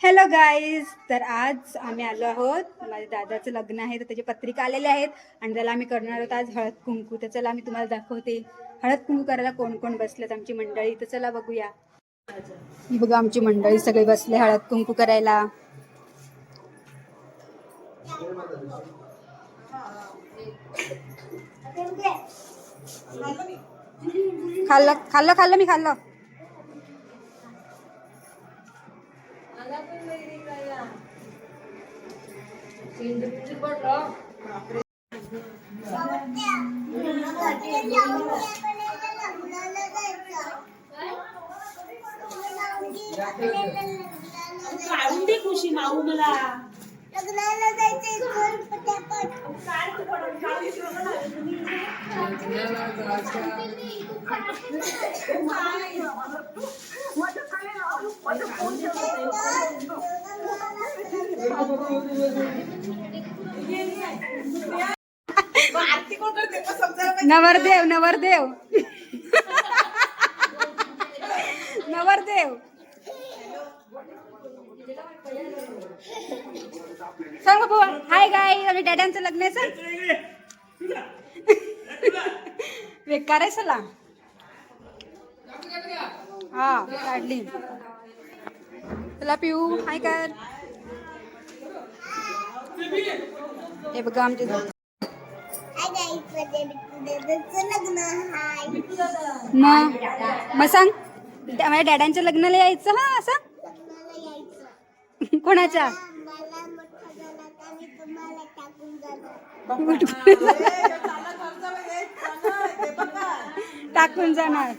Hello guys. तर आज आम्ही आलो आहोत, माझ्या दादाचं लग्न आहे तर त्याची पत्रिका आलेले आहेत आणि त्याला आम्ही करणार आहोत आज हळद कुंकू. तर चला आम्ही तुम्हाला दाखवते हळद कुंकू करायला कोण कोण बसलेत आमची मंडळी. तर चला बघूया. ही बघा आमची मंडळी सगळे बसले हळद कुंकू करायला. खाल्लं खाल्लं खाल्लं मी खाल्लं. काढून दे खुशी माऊ मला लग्नाला जायचंय नवरदेव नवरदेव नवरदेव सांग बाबू. हाय गाय, आम्ही डॅडांचं लग्न आहे सर. बेकार आहे सला. हा काढली. चला पिऊ हाय कर. हे बघा आमचे मग सांग माझ्या डॅडांच्या लग्नाला यायचं. हा असं कोणाच्या टाकून जाणार.